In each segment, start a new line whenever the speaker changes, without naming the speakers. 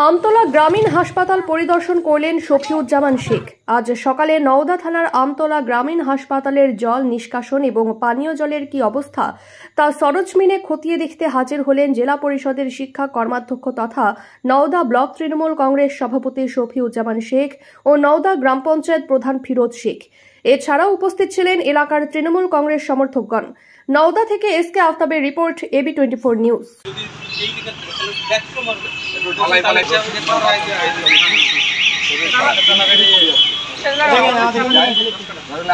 আমতলা গ্রামীণ হাসপাতাল পরিদর্শন করলেন শফিউজ্জামান শেখ। আজ সকালে নওদা থানার আমতলা গ্রামীণ হাসপাতালের জল নিষ্কাশন এবং পানীয় জলের কি অবস্থা তা সরজমিনে খতিয়ে দেখতে হাজির হলেন জেলা পরিষদের শিক্ষা কর্মাধ্যক্ষ তথা নওদা ব্লক তৃণমূল কংগ্রেস সভাপতি শফিউজ্জামান শেখ ও নওদা গ্রাম পঞ্চায়েত প্রধান ফিরোজ শেখ। এছাড়াও উপস্থিত ছিলেন এলাকার তৃণমূল কংগ্রেস সমর্থকগণ। নওদা থেকে এসকে আফতাবের রিপোর্ট, AB24 নিউজ।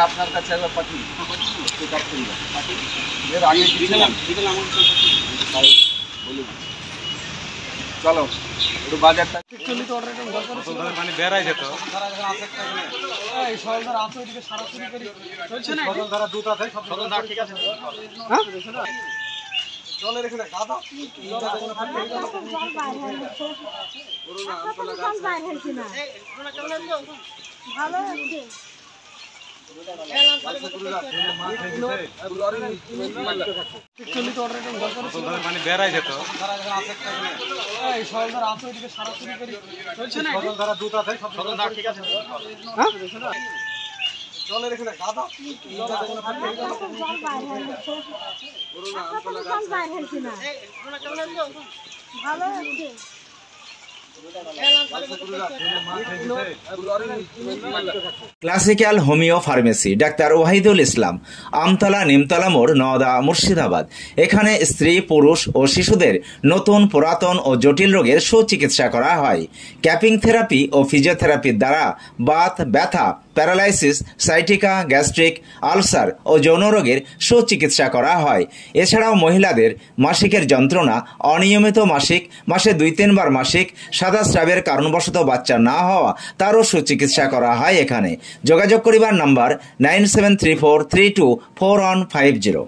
আপনার কাছে চলো একটু বাজারটা মানে বেড়াই যেত জলের এখানে গাদা মানে বেড়াই যেত জলের এখানে গাদা
classical homeo pharmacy doctor Wahidul Islam, Amtala Nimtala মোড়, নওদা, মুর্শিদাবাদ। এখানে স্ত্রী, পুরুষ ও শিশুদের নতুন, পুরাতন ও জটিল রোগের সুচিকিৎসা করা হয়। ক্যাপিং থেরাপি ও ফিজিওথেরাপির দ্বারা বাত, ব্যথা, প্যারালাইসিস, সাইটিকা, গ্যাস্ট্রিক, আলসার ও যৌন রোগের সুচিকিৎসা করা হয়। এছাড়াও মহিলাদের মাসিকের যন্ত্রণা, অনিয়মিত মাসিক, মাসে 2-3 বার মাসিক, সাদা স্রাবের কারণবশত বাচ্চা না হওয়া, তারও সুচিকিৎসা করা হয় এখানে। যোগাযোগ করিবার নাম্বার 9734324150।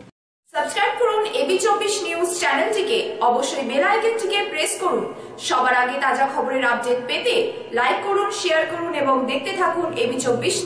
সাবস্ক্রাইব করুন AB24 নিউজ চ্যানেলটিকে, অবশ্যই বেল আইকনটিকে প্রেস করুন। সবার আগে তাজা খবরের আপডেট পেতে লাইক করুন, শেয়ার করুন এবং দেখতে থাকুন AB24।